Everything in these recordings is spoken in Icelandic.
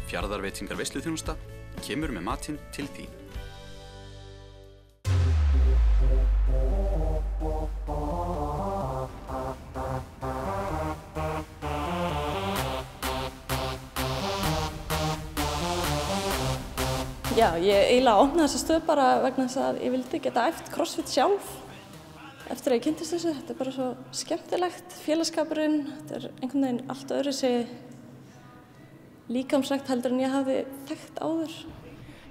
Fjarðarveitingar veisluþjónusta kemur með matinn til þín. Já, ég eiginlega opnaði þessa stöð bara vegna þess að ég vildi geta æft CrossFit sjálf eftir að ég kynntist þessu. Þetta bara svo skemmtilegt, félagsskapurinn, þetta einhvern veginn allt öðru sig líkamsrækt heldur en ég hafði þekkt áður.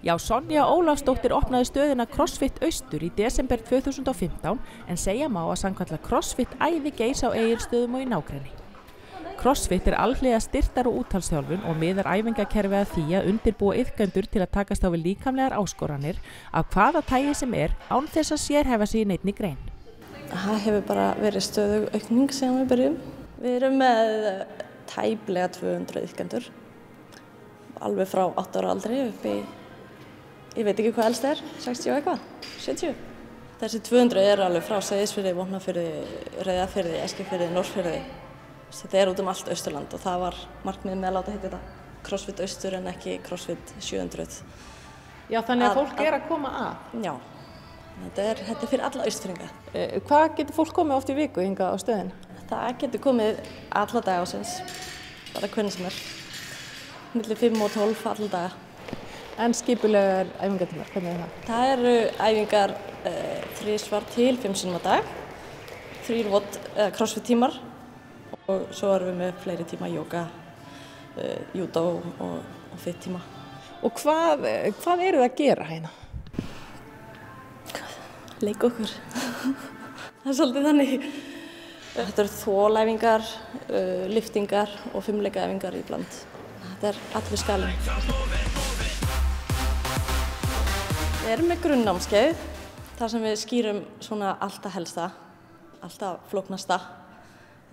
Já, Sonja Ólafsdóttir opnaði stöðina CrossFit Austur í desember 2015 en segja má að samkvæmt CrossFit æði Geirs á Egilsstöðum og í nágrenni. CrossFit alhliða styrktar og úthaldsþjálfun og miðar æfingakerfi að því að undirbúa iðkendur til að takast á við líkamlegar áskoranir af hvaða tagi sem án þess að sérhæfa sig í neinni grein. Það hefur bara verið stöðug aukning síðan við byrjum. Við erum með tæplega 200 iðkendur, alveg frá 8 ára aldri upp í, ég veit ekki hvað elst 60 og eitthvað, 70. Þessi 200 alveg frá Seyðisfirði, Vopnafirði, Reyðarfirði, Eskifirði, Norðfirði. Þetta út þetta Austurland og það var markmiðið með að láta heita þetta CrossFit Austur en ekki CrossFit 700. Já, þannig að fólk að koma að? Já, þetta er fyrir alla Austfirðinga. Hvað getur fólk komið oft í viku hingað á stöðina? Það getur komið alla daga ásins, bara hvernig sem milli 5 og 12 alla daga. En skipulegar æfingatímar, hvernig það? Það eru æfingar 3 til 5 sinnum á dag, 3 CrossFit tímar. Og svo erum við með fleiri tíma jóga, júdó og fit tíma. Og hvað eru það að gera hérna? Leika okkur. Það er svolítið þannig. Þetta eru þolæfingar, lyftingar og fimleikaæfingar í bland. Þetta er allur skalinn. Við erum með grunnnámskeið, þar sem við skýrum svona alltaf helsta, alltaf flóknasta.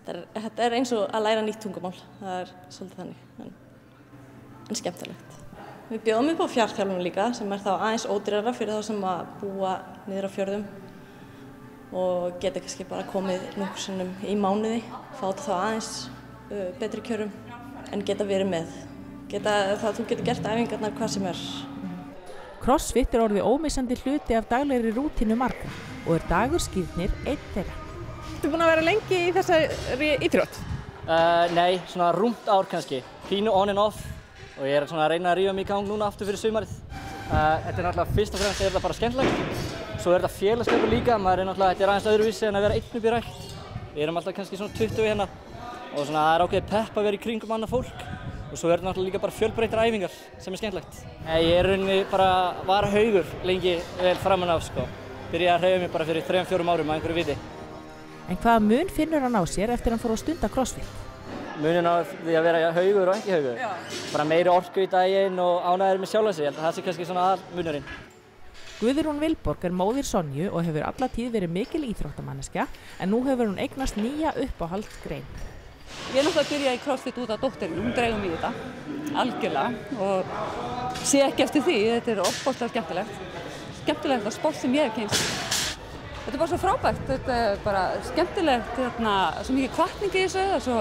Þetta er eins og að læra nýtt tungumál, það er svolítið þannig, en skemmtilegt. Við bjóðum upp á fjarþjálfun líka, sem þá aðeins ódýrara fyrir þá sem að búa niður á fjörðum og geta kannski bara komið nokkur sinnum í mánuði, fá þá aðeins betri kjörum en geta verið með. Þú getur gert æfingarnar hvað sem CrossFit orðið ómissandi hluti af daglegri rútínu margra og dagur skírnir einn þeirra. Þú búin að vera lengi í þessari íþrótt? Nei, svona rúmt ár kannski. Pínu on and off og ég svona að reyna að rífa mig í gang núna aftur fyrir sumarið. Þetta náttúrulega fyrst og fremst þetta bara skemmtilegt. Svo þetta félagsskapur líka, þetta aðeins öðruvísi en að vera einn upp í rækt. Við erum alltaf kannski svona 20 hérna og svona það ákveðið pepp að vera í kringum annað fólk. Og svo þetta náttúrulega líka bara fjölbreyttar æfingar sem skemmtilegt. Ég rauninni bara var haugur lengi vel framan af sko. Byrjaði að hreyfa mig bara fyrir 3-4 árum að einhverju viti. En hvaða mun finnur hann á sér eftir hann fór að stunda CrossFit? Munin á því að vera haugur og ekki haugur. Já. Bara meiri orku í daginn og ánægður með sjálfa sig. Það sé kannski svona munurinn. Guðrún Vilborg móðir Sonju og hefur alla tíð verið mikil íþróttamanneskja en nú hefur hún eignast nýja uppáhaldsgrein. Ég náttúrulega byrjaði í CrossFit út af dótturinni, hún dregur mig í þetta, algjörlega og sé ekki eftir því, þetta er ofboðslega skemmtilegt. Skemmtilegt að sport sem ég hef kynnst. Þetta er bara svo frábært, þetta er bara skemmtilegt, svo mikið hvatning í þessu, það er svo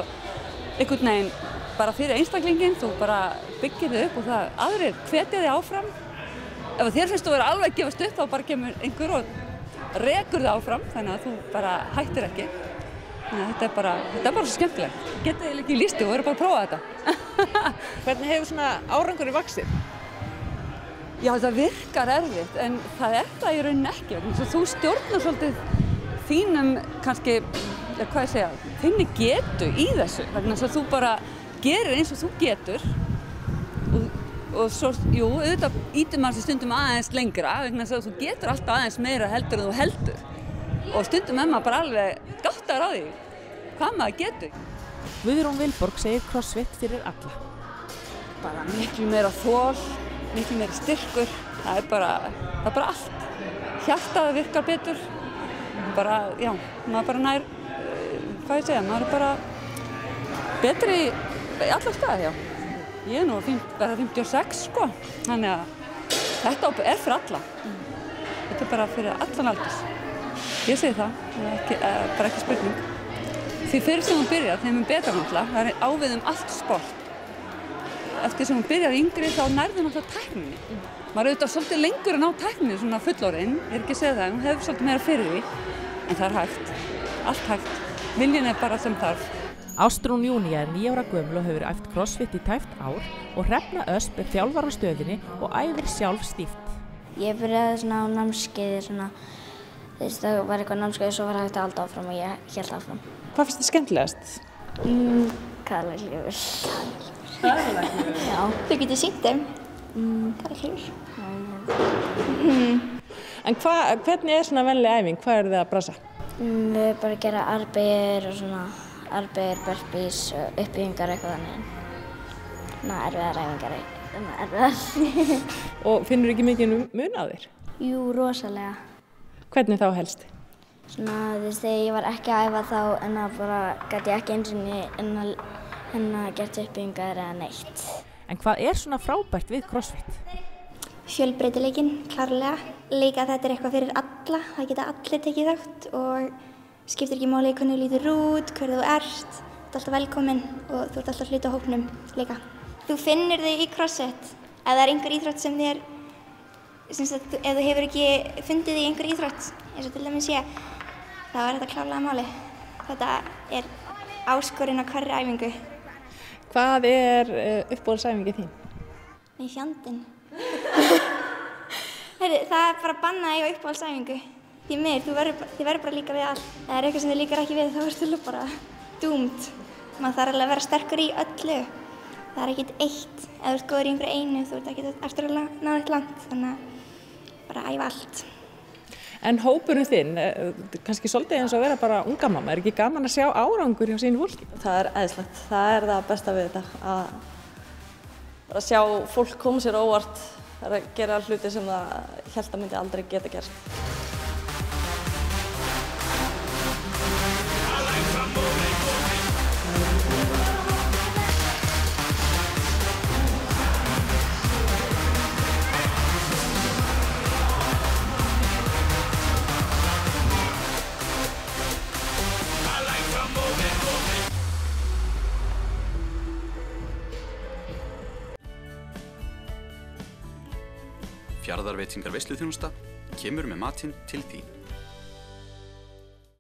einhvern veginn bara fyrir einstaklinginn, þú bara byggir þig upp og það aðrir hvetja þig áfram. Ef þér finnst þú vera alveg að gefast upp þá bara kemur einhver og rekur þig áfram, þannig að þú bara hættir ekki. Þannig að þetta er bara svo skemmtilegt. Getið þið ekki í lísti og verður bara að prófa þetta. Hvernig hefur svona árangurinn vaxið? Já, það virkar erfitt, en það er það í rauninni ekki. Þú stjórnar svolítið þínum, kannski, hvað ég segja, þinni getu í þessu. Vegna þess að þú bara gerir eins og þú getur. Og svo, jú, auðvitað ýtir maður sér stundum aðeins lengra, vegna þess að þú getur alltaf aðeins meira heldur en þú heldur. Og stundum maður bara alveg gáttaður á því hvað maður getur. Guðrún Vilborg segir CrossFit fyrir alla. Bara miklu meira þol, miklu meira styrkur, það er bara allt. Hjartað virkar betur, bara, já, maður bara nær, hvað ég segja, maður er bara betri í alla staði, já. Ég er nú verða 56, sko, þannig að þetta er fyrir alla. Þetta er bara fyrir allan aldurs. Ég segi það, bara ekki spurning. Því fyrir sem hún byrjar, þeim betra náttúrulega, það er ávið allt sport. eftir sem hún byrjar yngri þá nærði náttúrulega tækninni. Maður auðvitað svolítið lengur að ná tækninni svona fullorðinn, ekki að segja það, hún hefur svolítið meira fyrir því. En það hægt, allt hægt. Viljinn bara sem þarf. Ástrún Júnía 9 ára gömul og hefur æft crossfit í tæpt ár og Hrefna Ösp þjálfar á stöðinni og æfir sjálf stíft. Ég byrjaði svona á námskeiði svona, það var eitthvað námskeið og svo var hægt að halda áfram og ég hélt áfram. Hvað finnst þið skemmtilegast? Kaðlaklifur. Kaðlaklifur? Já. Þau getið sýnt þeim. Kaðlaklifur. En hvernig svona venjuleg æfing? Hvað eru þið að brasa? Við erum bara að gera arbeir og svona arbeir, burpees og uppbyggingar eitthvað þannig. Erfiðar æfingar, erfiðar. Og finnur ekki mikið mun á þér? Jú, rosalega. Hvernig þá helst? Svona þegar ég var ekki að æfa þá en það bara gæti ég ekki eins og gert uppbyggingar eða neitt. En hvað svona frábært við crossfit? Fjölbreytileikinn, klárlega. Líka þetta eitthvað fyrir alla, það geta allir tekið þátt og skiptir ekki máli hvernig þú lítur út, hver þú ert. Þú ert alltaf velkominn og þú ert alltaf hluti á hópnum líka. Þú finnur þig í CrossFit. Ef það einhver íþrótt sem þér, ef þú hefur ekki fundið þig í einhver íþrótt, eins og til dæmis ég, þá þetta klárlega máli. Þetta áskorun á hverri æfingu. Hvað uppáhaldsæfingin þín? Nei, fjandinn. Það bara bannað að eiga uppáhaldsæfingu. Því miður, þið verður bara líka við allt. Ef það eitthvað sem þið líkar ekki við, þá ertu bara doomed. Maður þarf alveg að vera sterkur í öllu. Það ekkert eitt. Ef þú ert góður í einhverju einu, þú ert ekki eftir að ná eitt langt. Þannig að bara æfa allt. En hópurinn þinn, kannski svolítið eins og að vera bara unga mamma, ekki gaman að sjá árangur hjá sínu fólki? Það æðislegt. Það það besta við þetta. Að sjá fólk koma sér óvart. Það að gera hluti sem það hélt að myndi aldrei geta gerst. Fjarðarveitingar veisluþjónusta kemur með matinn til þín.